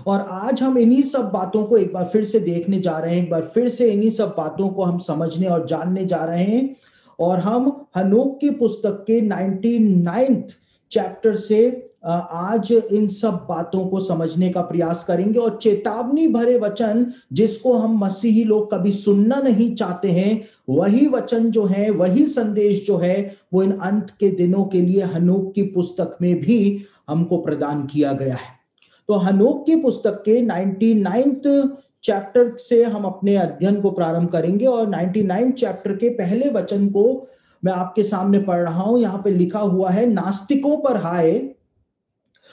और आज हम इन्हीं सब बातों को एक बार फिर से देखने जा रहे हैं, एक बार फिर से इन्हीं सब बातों को हम समझने और जानने जा रहे हैं। और हम हनोक की पुस्तक के 99th चैप्टर से आज इन सब बातों को समझने का प्रयास करेंगे। और चेतावनी भरे वचन जिसको हम मसीही लोग कभी सुनना नहीं चाहते हैं, वही वचन जो है, वही संदेश जो है, वो इन अंत के दिनों के लिए हनोक की पुस्तक में भी हमको प्रदान किया गया है। तो हनोक की पुस्तक के 99th चैप्टर से हम अपने अध्ययन को प्रारंभ करेंगे। और 99 चैप्टर के पहले वचन को मैं आपके सामने पढ़ रहा हूं। यहां पे लिखा हुआ है, नास्तिकों पर हाय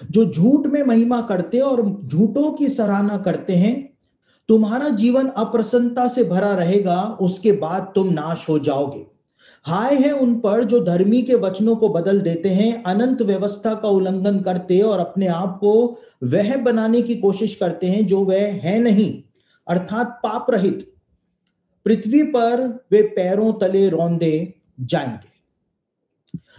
जो झूठ में महिमा करते और झूठों की सराहना करते हैं। तुम्हारा जीवन अप्रसन्नता से भरा रहेगा, उसके बाद तुम नाश हो जाओगे। हाय है उन पर जो धर्मी के वचनों को बदल देते हैं, अनंत व्यवस्था का उल्लंघन करते और अपने आप को वह बनाने की कोशिश करते हैं जो वह है नहीं, अर्थात पाप रहित। पृथ्वी पर वे पैरों तले रौंदे जाएंगे।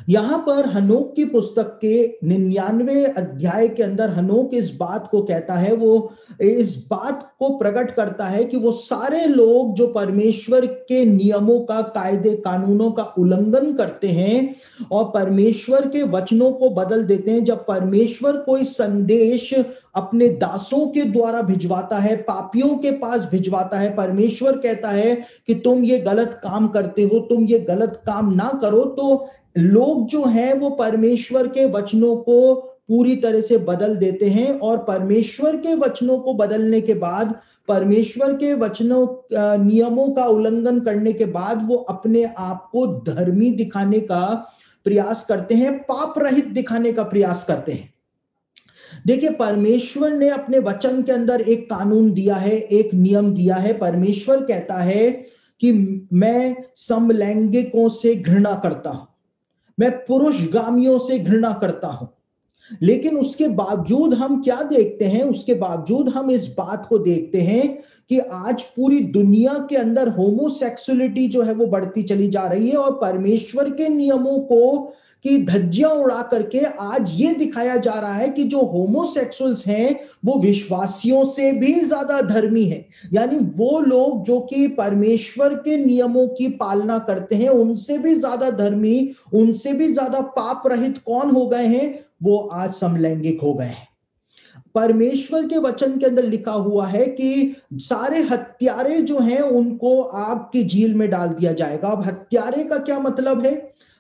यहां पर हनोक की पुस्तक के 99 अध्याय के अंदर हनोक इस बात को कहता है, वो इस बात को प्रकट करता है कि वो सारे लोग जो परमेश्वर के नियमों का, कायदे कानूनों का उल्लंघन करते हैं और परमेश्वर के वचनों को बदल देते हैं। जब परमेश्वर कोई संदेश अपने दासों के द्वारा भिजवाता है, पापियों के पास भिजवाता है, परमेश्वर कहता है कि तुम ये गलत काम करते हो, तुम ये गलत काम ना करो, तो लोग जो हैं वो परमेश्वर के वचनों को पूरी तरह से बदल देते हैं। और परमेश्वर के वचनों को बदलने के बाद, परमेश्वर के वचनों नियमों का उल्लंघन करने के बाद वो अपने आप को धर्मी दिखाने का प्रयास करते हैं, पाप रहित दिखाने का प्रयास करते हैं। देखिए, परमेश्वर ने अपने वचन के अंदर एक कानून दिया है, एक नियम दिया है। परमेश्वर कहता है कि मैं समलैंगिकों से घृणा करता हूं, मैं पुरुषगामियों से घृणा करता हूं। लेकिन उसके बावजूद हम क्या देखते हैं? उसके बावजूद हम इस बात को देखते हैं कि आज पूरी दुनिया के अंदर होमोसेक्सुअलिटी जो है वो बढ़ती चली जा रही है। और परमेश्वर के नियमों को की धज्जियां उड़ा करके आज ये दिखाया जा रहा है कि जो होमोसेक्सुअल्स हैं वो विश्वासियों से भी ज्यादा धर्मी हैं। यानी वो लोग जो कि परमेश्वर के नियमों की पालना करते हैं, उनसे भी ज्यादा धर्मी, उनसे भी ज्यादा पाप रहित कौन हो गए हैं? वो आज समलैंगिक हो गए हैं। परमेश्वर के वचन के अंदर लिखा हुआ है कि सारे हत्यारे जो हैं उनको आग की झील में डाल दिया जाएगा। अब हत्यारे का क्या मतलब है?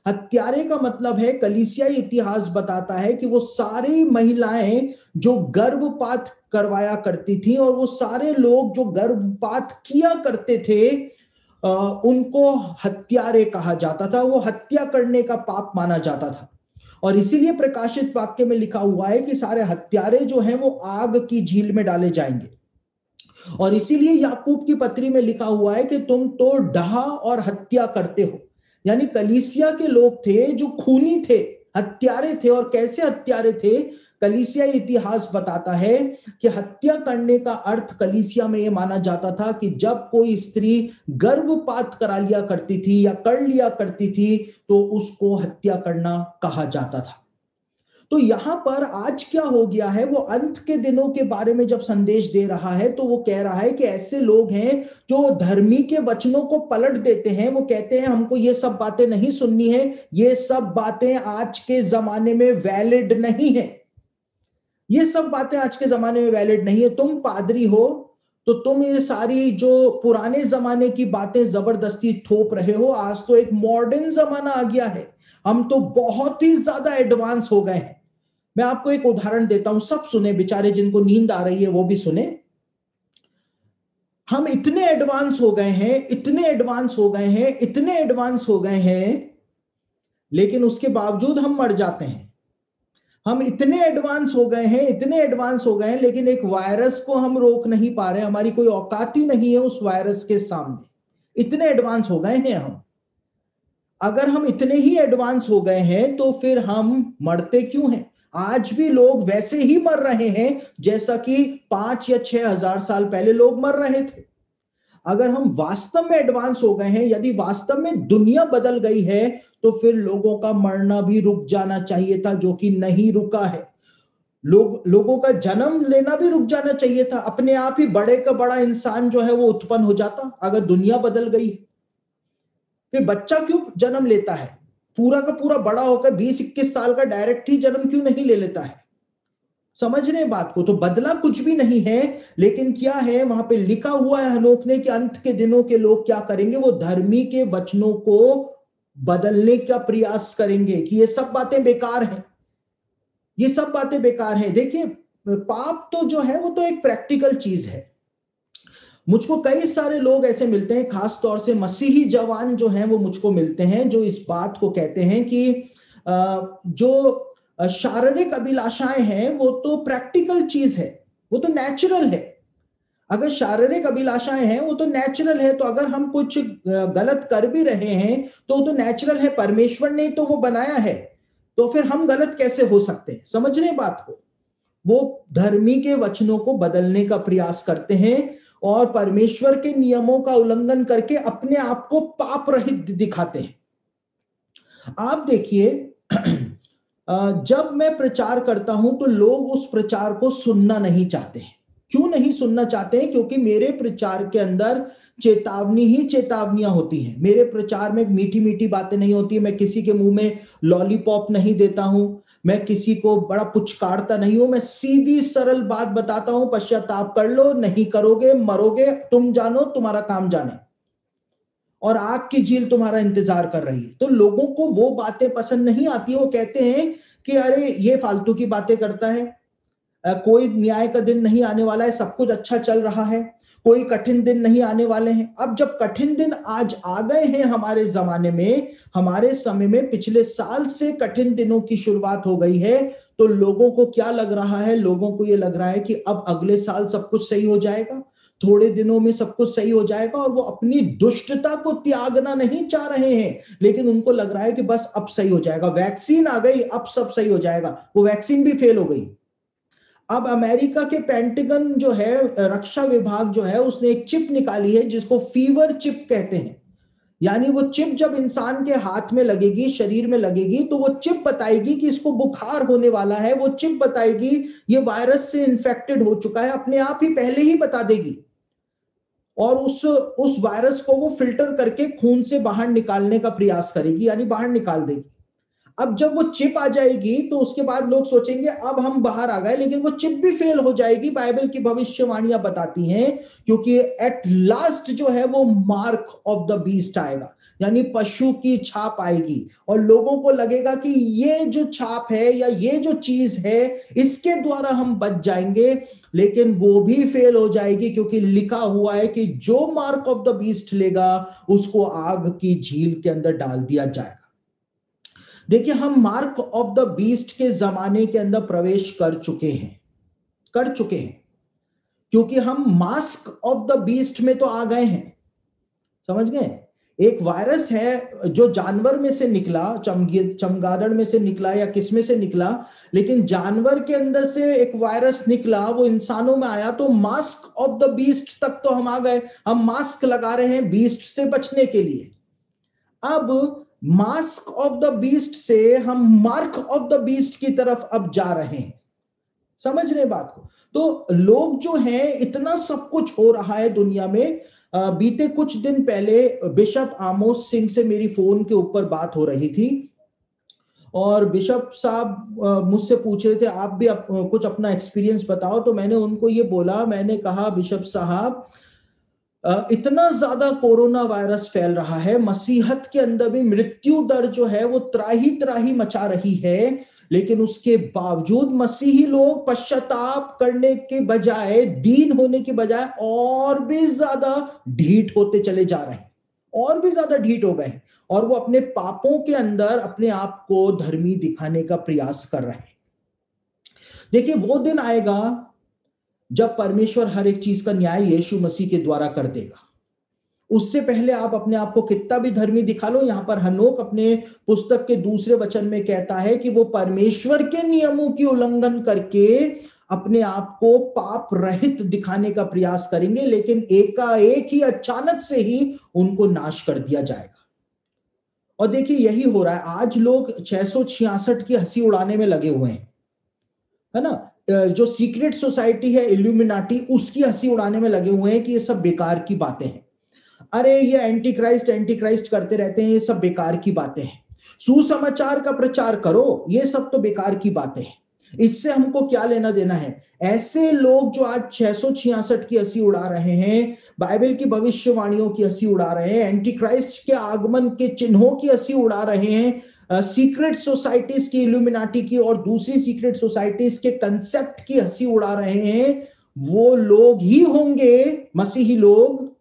हत्यारे का मतलब है, कलीसियाई इतिहास बताता है कि वो सारी महिलाएं जो गर्भपात करवाया करती थी और वो सारे लोग जो गर्भपात किया करते थे, उनको हत्यारे कहा जाता था। वो हत्या करने का पाप माना जाता था। और इसीलिए प्रकाशित वाक्य में लिखा हुआ है कि सारे हत्यारे जो हैं वो आग की झील में डाले जाएंगे। और इसीलिए याकूब की पत्री में लिखा हुआ है कि तुम तो डहा और हत्या करते हो। यानी कलीसिया के लोग थे जो खूनी थे, हत्यारे थे। और कैसे हत्यारे थे? कलीसिया इतिहास बताता है कि हत्या करने का अर्थ कलीसिया में यह माना जाता था कि जब कोई स्त्री गर्भपात करा लिया करती थी या कर लिया करती थी तो उसको हत्या करना कहा जाता था। तो यहां पर आज क्या हो गया है, वो अंत के दिनों के बारे में जब संदेश दे रहा है तो वो कह रहा है कि ऐसे लोग हैं जो धर्मी के वचनों को पलट देते हैं। वो कहते हैं हमको ये सब बातें नहीं सुननी है, ये सब बातें आज के जमाने में वैलिड नहीं है, ये सब बातें आज के जमाने में वैलिड नहीं है। तुम पादरी हो तो तुम ये सारी जो पुराने जमाने की बातें जबरदस्ती थोप रहे हो। आज तो एक मॉडर्न जमाना आ गया है, हम तो बहुत ही ज्यादा एडवांस हो गए हैं। मैं आपको एक उदाहरण देता हूं, सब सुने, बेचारे जिनको नींद आ रही है वो भी सुने। हम इतने एडवांस हो गए हैं, इतने एडवांस हो गए हैं, इतने एडवांस हो गए हैं, लेकिन उसके बावजूद हम मर जाते हैं। हम इतने एडवांस हो गए हैं, इतने एडवांस हो गए हैं, लेकिन एक वायरस को हम रोक नहीं पा रहे। हमारी कोई औकात ही नहीं है उस वायरस के सामने। इतने एडवांस हो गए हैं हम। अगर हम इतने ही एडवांस हो गए हैं तो फिर हम मरते क्यों हैं? आज भी लोग वैसे ही मर रहे हैं जैसा कि 5 या 6 हजार साल पहले लोग मर रहे थे। अगर हम वास्तव में एडवांस हो गए हैं, यदि वास्तव में दुनिया बदल गई है, तो फिर लोगों का मरना भी रुक जाना चाहिए था, जो कि नहीं रुका है। लोगों का जन्म लेना भी रुक जाना चाहिए था, अपने आप ही बड़े का बड़ा इंसान जो है वो उत्पन्न हो जाता अगर दुनिया बदल गई। फिर बच्चा क्यों जन्म लेता है, पूरा का पूरा बड़ा होकर 20-21 साल का डायरेक्ट ही जन्म क्यों नहीं ले लेता है? समझ रहे हैं बात को? तो बदला कुछ भी नहीं है, लेकिन क्या है वहां पे लिखा हुआ है हनोक ने कि अंत के दिनों के लोग क्या करेंगे, वो धर्मी के वचनों को बदलने का प्रयास करेंगे कि ये सब बातें बेकार हैं, ये सब बातें बेकार हैं। देखिए, पाप तो जो है वो तो एक प्रैक्टिकल चीज है। मुझको कई सारे लोग ऐसे मिलते हैं, खास तौर से मसीही जवान जो हैं वो मुझको मिलते हैं, जो इस बात को कहते हैं कि जो शारीरिक अभिलाषाएं हैं वो तो प्रैक्टिकल चीज है, वो तो नेचुरल है। अगर शारीरिक अभिलाषाएं हैं वो तो नेचुरल है, तो अगर हम कुछ गलत कर भी रहे हैं तो वो तो नेचुरल है, परमेश्वर ने तो वो बनाया है, तो फिर हम गलत कैसे हो सकते हैं? समझ रहे हैं बात को? वो धर्मी के वचनों को बदलने का प्रयास करते हैं और परमेश्वर के नियमों का उल्लंघन करके अपने आप को पाप रहित दिखाते हैं। आप देखिए, जब मैं प्रचार करता हूं तो लोग उस प्रचार को सुनना नहीं चाहते हैं। क्यों नहीं सुनना चाहते हैं? क्योंकि मेरे प्रचार के अंदर चेतावनी ही चेतावनियां होती हैं। मेरे प्रचार में मीठी मीठी बातें नहीं होती, मैं किसी के मुंह में लॉलीपॉप नहीं देता हूं, मैं किसी को बड़ा पुचकारता नहीं हूं, मैं सीधी सरल बात बताता हूं, पश्चाताप कर लो, नहीं करोगे मरोगे, तुम जानो तुम्हारा काम जाने, और आग की झील तुम्हारा इंतजार कर रही है। तो लोगों को वो बातें पसंद नहीं आती, वो कहते हैं कि अरे ये फालतू की बातें करता है, कोई न्याय का दिन नहीं आने वाला है, सब कुछ अच्छा चल रहा है, कोई कठिन दिन नहीं आने वाले हैं। अब जब कठिन दिन आज आ गए हैं हमारे जमाने में, हमारे समय में पिछले साल से कठिन दिनों की शुरुआत हो गई है, तो लोगों को क्या लग रहा है? लोगों को यह लग रहा है कि अब अगले साल सब कुछ सही हो जाएगा, थोड़े दिनों में सब कुछ सही हो जाएगा, और वो अपनी दुष्टता को त्यागना नहीं चाह रहे हैं, लेकिन उनको लग रहा है कि बस अब सही हो जाएगा, वैक्सीन आ गई अब सब सही हो जाएगा। वो वैक्सीन भी फेल हो गई। अब अमेरिका के पेंटागन जो है, रक्षा विभाग जो है, उसने एक चिप निकाली है जिसको फीवर चिप कहते हैं। यानी वो चिप जब इंसान के हाथ में लगेगी, शरीर में लगेगी, तो वो चिप बताएगी कि इसको बुखार होने वाला है, वो चिप बताएगी ये वायरस से इन्फेक्टेड हो चुका है, अपने आप ही पहले ही बता देगी, और उस वायरस को वो फिल्टर करके खून से बाहर निकालने का प्रयास करेगी, यानी बाहर निकाल देगी। अब जब वो चिप आ जाएगी तो उसके बाद लोग सोचेंगे अब हम बाहर आ गए, लेकिन वो चिप भी फेल हो जाएगी। बाइबल की भविष्यवाणियां बताती हैं, क्योंकि एट लास्ट जो है वो मार्क ऑफ द बीस्ट आएगा, यानी पशु की छाप आएगी, और लोगों को लगेगा कि ये जो छाप है या ये जो चीज है इसके द्वारा हम बच जाएंगे, लेकिन वो भी फेल हो जाएगी, क्योंकि लिखा हुआ है कि जो मार्क ऑफ द बीस्ट लेगा उसको आग की झील के अंदर डाल दिया जाएगा। देखिए, हम मार्क ऑफ द बीस्ट के जमाने के अंदर प्रवेश कर चुके हैं, क्योंकि हम मास्क ऑफ द बीस्ट में तो आ गए हैं। समझ गए? एक वायरस है जो जानवर में से निकला, चमगादड़ में से निकला या किस में से निकला, लेकिन जानवर के अंदर से एक वायरस निकला, वो इंसानों में आया, तो मास्क ऑफ द बीस्ट तक तो हम आ गए। हम मास्क लगा रहे हैं बीस्ट से बचने के लिए। अब मास्क ऑफ द बीस्ट से हम मार्क ऑफ द बीस्ट की तरफ अब जा रहे हैं। समझ रहे बात को? तो लोग जो हैं, इतना सब कुछ हो रहा है दुनिया में। बीते कुछ दिन पहले बिशप आमोस सिंह से मेरी फोन के ऊपर बात हो रही थी, और बिशप साहब मुझसे पूछ रहे थे आप भी कुछ अपना एक्सपीरियंस बताओ। तो मैंने उनको ये बोला, मैंने कहा बिशप साहब, इतना ज्यादा कोरोना वायरस फैल रहा है, मसीहत के अंदर भी मृत्यु दर जो है वो त्राही त्राही मचा रही है, लेकिन उसके बावजूद मसीही लोग पश्चाताप करने के बजाय, दीन होने के बजाय, और भी ज्यादा ढीठ होते चले जा रहे हैं, और भी ज्यादा ढीठ हो गए हैं, और वो अपने पापों के अंदर अपने आप को धर्मी दिखाने का प्रयास कर रहे हैं। देखिए, वो दिन आएगा जब परमेश्वर हर एक चीज का न्याय यीशु मसीह के द्वारा कर देगा। उससे पहले आप अपने आप को कितना भी धर्मी दिखा लो। यहां पर हनोक अपने पुस्तक के दूसरे वचन में कहता है कि वो परमेश्वर के नियमों की उल्लंघन करके अपने आप को पाप रहित दिखाने का प्रयास करेंगे, लेकिन एकाएक ही, अचानक से ही उनको नाश कर दिया जाएगा। और देखिए, यही हो रहा है आज। लोग 666 की हंसी उड़ाने में लगे हुए हैं। है ना, जो सीक्रेट सोसाइटी है इल्यूमिनाटी, उसकी हंसी उड़ाने में लगे हुए हैं कि ये सब बेकार की बातें हैं। अरे ये एंटी क्राइस्ट करते रहते हैं, ये सब बेकार की बातें हैं। सुसमाचार का प्रचार करो, ये सब तो बेकार की बातें हैं, इससे हमको क्या लेना देना है। ऐसे लोग जो आज 666 की हंसी उड़ा रहे हैं, बाइबल की भविष्यवाणियों की हंसी उड़ा रहे हैं, एंटी क्राइस्ट के आगमन के चिन्हों की हंसी उड़ा रहे हैं, सीक्रेट सोसाइटीज की, इल्यूमिनाटी की और दूसरी सीक्रेट सोसाइटीज के कंसेप्ट की हंसी उड़ा रहे हैं, वो लोग ही होंगे, मसीही लोग,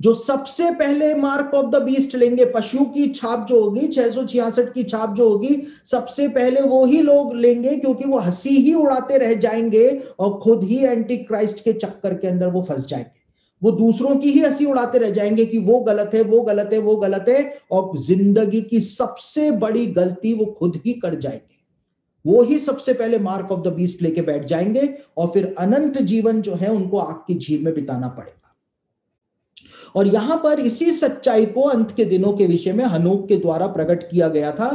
जो सबसे पहले मार्क ऑफ द बीस्ट लेंगे। पशु की छाप जो होगी, 666 की छाप जो होगी, सबसे पहले वो ही लोग लेंगे, क्योंकि वो हंसी ही उड़ाते रह जाएंगे और खुद ही एंटी क्राइस्ट के चक्कर के अंदर वो फंस जाएंगे। वो दूसरों की ही हंसी उड़ाते रह जाएंगे कि वो गलत है, वो गलत है, वो गलत है, और जिंदगी की सबसे बड़ी गलती वो खुद ही कर जाएंगे। वो ही सबसे पहले मार्क ऑफ द बीस्ट लेके बैठ जाएंगे और फिर अनंत जीवन जो है उनको आग की झील में बिताना पड़ेगा। और यहां पर इसी सच्चाई को अंत के दिनों के विषय में हनोक के द्वारा प्रकट किया गया था।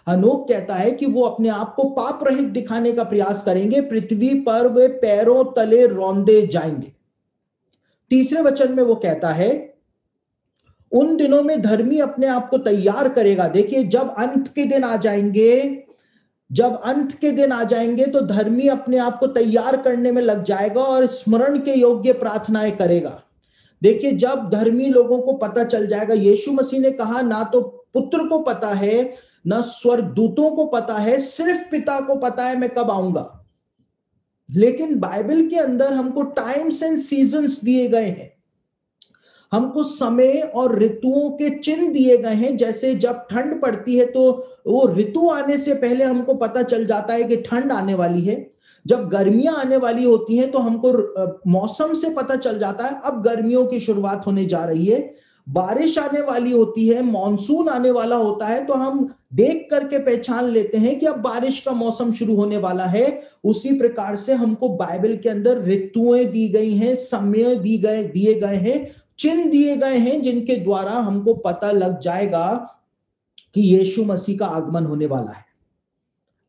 हनोक कहता है कि वो अपने आप को पाप रहित दिखाने का प्रयास करेंगे, पृथ्वी पर वे पैरों तले रौंदे जाएंगे। तीसरे वचन में वो कहता है, उन दिनों में धर्मी अपने आप को तैयार करेगा। देखिए, जब अंत के दिन आ जाएंगे, जब अंत के दिन आ जाएंगे तो धर्मी अपने आप को तैयार करने में लग जाएगा और स्मरण के योग्य प्रार्थनाएं करेगा। देखिए, जब धर्मी लोगों को पता चल जाएगा, यीशु मसीह ने कहा ना तो पुत्र को पता है, ना स्वर्गदूतों को पता है, सिर्फ पिता को पता है मैं कब आऊंगा। लेकिन बाइबल के अंदर हमको टाइम्स एंड सीजन्स दिए गए हैं, हमको समय और ऋतुओं के चिन्ह दिए गए हैं। जैसे जब ठंड पड़ती है तो वो ऋतु आने से पहले हमको पता चल जाता है कि ठंड आने वाली है। जब गर्मियां आने वाली होती हैं तो हमको मौसम से पता चल जाता है अब गर्मियों की शुरुआत होने जा रही है। बारिश आने वाली होती है, मॉनसून आने वाला होता है, तो हम देख करके पहचान लेते हैं कि अब बारिश का मौसम शुरू होने वाला है। उसी प्रकार से हमको बाइबल के अंदर ऋतुएं दी गई हैं, समय दिए गए हैं, चिन्ह दिए गए हैं, जिनके द्वारा हमको पता लग जाएगा कि यीशु मसीह का आगमन होने वाला है,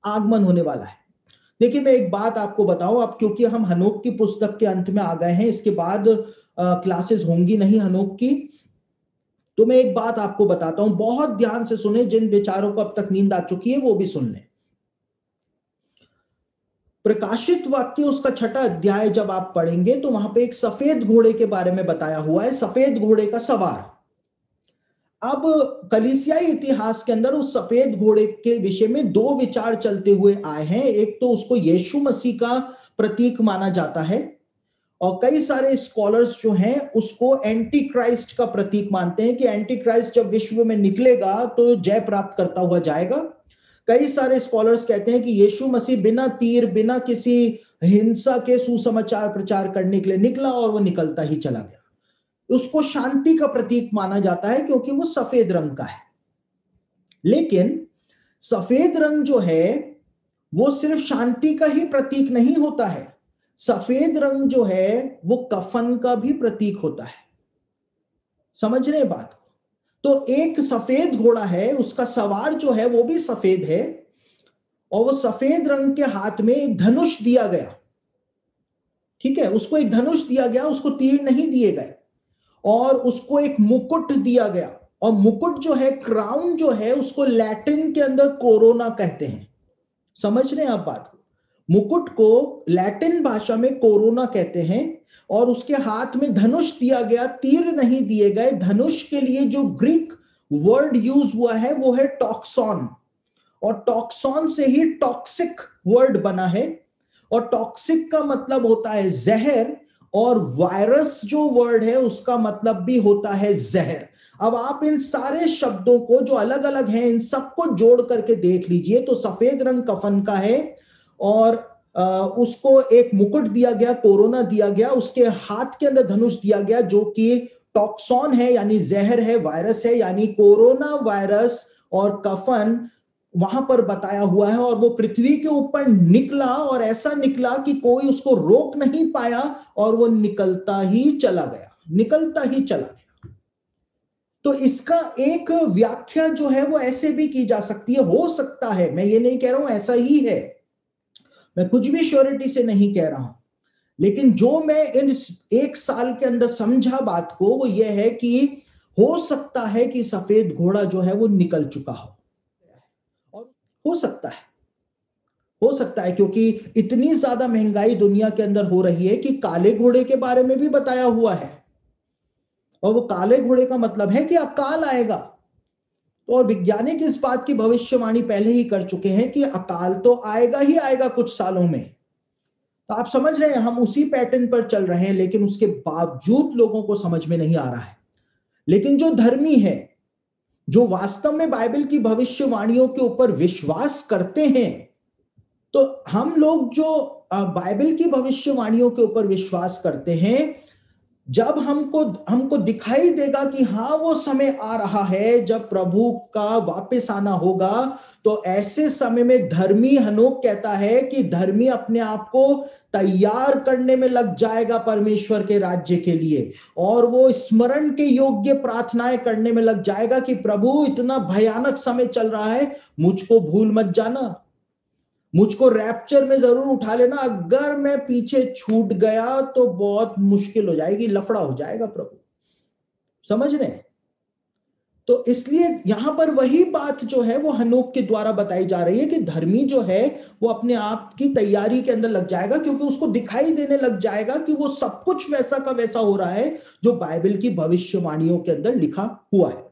आगमन होने वाला है। देखिए, मैं एक बात आपको बताऊं, अब क्योंकि हम हनोक की पुस्तक के अंत में आ गए हैं, इसके बाद क्लासेस होंगी नहीं हनोक की, तो मैं एक बात आपको बताता हूं, बहुत ध्यान से सुने। जिन बेचारों को अब तक नींद आ चुकी है वो भी सुन लें। प्रकाशित वाक्य उसका 6ठा अध्याय जब आप पढ़ेंगे तो वहां पे एक सफेद घोड़े के बारे में बताया हुआ है, सफेद घोड़े का सवार। अब कलीसियाई इतिहास के अंदर उस सफेद घोड़े के विषय में दो विचार चलते हुए आए हैं। एक तो उसको यीशु मसीह का प्रतीक माना जाता है, और कई सारे स्कॉलर्स जो हैं उसको एंटी क्राइस्ट का प्रतीक मानते हैं कि एंटी क्राइस्ट जब विश्व में निकलेगा तो जय प्राप्त करता हुआ जाएगा। कई सारे स्कॉलर्स कहते हैं कि यीशु मसीह बिना तीर, बिना किसी हिंसा के सुसमाचार प्रचार करने के लिए निकला और वो निकलता ही चला गया। उसको शांति का प्रतीक माना जाता है क्योंकि वो सफेद रंग का है। लेकिन सफेद रंग जो है वो सिर्फ शांति का ही प्रतीक नहीं होता है, सफेद रंग जो है वो कफन का भी प्रतीक होता है। समझ रहे बात को? तो एक सफेद घोड़ा है, उसका सवार जो है वो भी सफेद है, और वो सफेद रंग के हाथ में एक धनुष दिया गया। ठीक है, उसको एक धनुष दिया गया, उसको तीर नहीं दिए गए, और उसको एक मुकुट दिया गया। और मुकुट जो है, क्राउन जो है, उसको लैटिन के अंदर कोरोना कहते हैं। समझ रहे हैं आप बात को? मुकुट को लैटिन भाषा में कोरोना कहते हैं, और उसके हाथ में धनुष दिया गया, तीर नहीं दिए गए। धनुष के लिए जो ग्रीक वर्ड यूज हुआ है वो है टॉक्सॉन, और टॉक्सॉन से ही टॉक्सिक वर्ड बना है, और टॉक्सिक का मतलब होता है जहर, और वायरस जो वर्ड है उसका मतलब भी होता है जहर। अब आप इन सारे शब्दों को जो अलग अलग हैं इन सबको जोड़ करके देख लीजिए तो सफेद रंग कफन का है, और उसको एक मुकुट दिया गया, कोरोना दिया गया, उसके हाथ के अंदर धनुष दिया गया जो कि टॉक्सॉन है यानी जहर है, वायरस है, यानी कोरोना वायरस और कफन वहां पर बताया हुआ है। और वो पृथ्वी के ऊपर निकला, और ऐसा निकला कि कोई उसको रोक नहीं पाया, और वो निकलता ही चला गया, निकलता ही चला गया। तो इसका एक व्याख्या जो है वो ऐसे भी की जा सकती है, हो सकता है, मैं ये नहीं कह रहा हूं ऐसा ही है, मैं कुछ भी श्योरिटी से नहीं कह रहा हूं, लेकिन जो मैं इन 1 साल के अंदर समझा बात को, वो ये है कि हो सकता है कि सफेद घोड़ा जो है वो निकल चुका हो। और हो सकता है, हो सकता है, क्योंकि इतनी ज्यादा महंगाई दुनिया के अंदर हो रही है कि काले घोड़े के बारे में भी बताया हुआ है। और वो काले घोड़े का मतलब है कि अकाल आएगा। और वैज्ञानिक इस बात की भविष्यवाणी पहले ही कर चुके हैं कि अकाल तो आएगा ही आएगा कुछ सालों में। तो आप समझ रहे हैं, हम उसी पैटर्न पर चल रहे हैं, लेकिन उसके बावजूद लोगों को समझ में नहीं आ रहा है। लेकिन जो धर्मी है, जो वास्तव में बाइबल की भविष्यवाणियों के ऊपर विश्वास करते हैं, तो हम लोग जो बाइबल की भविष्यवाणियों के ऊपर विश्वास करते हैं, जब हमको हमको दिखाई देगा कि हाँ वो समय आ रहा है जब प्रभु का वापस आना होगा, तो ऐसे समय में धर्मी, हनोक कहता है कि धर्मी अपने आप को तैयार करने में लग जाएगा परमेश्वर के राज्य के लिए, और वो स्मरण के योग्य प्रार्थनाएं करने में लग जाएगा कि प्रभु इतना भयानक समय चल रहा है, मुझको भूल मत जाना, मुझको रैप्चर में जरूर उठा लेना, अगर मैं पीछे छूट गया तो बहुत मुश्किल हो जाएगी, लफड़ा हो जाएगा प्रभु। समझ रहे हैं? तो इसलिए यहां पर वही बात जो है वो हनोक के द्वारा बताई जा रही है कि धर्मी जो है वो अपने आप की तैयारी के अंदर लग जाएगा, क्योंकि उसको दिखाई देने लग जाएगा कि वो सब कुछ वैसा का वैसा हो रहा है जो बाइबल की भविष्यवाणियों के अंदर लिखा हुआ है।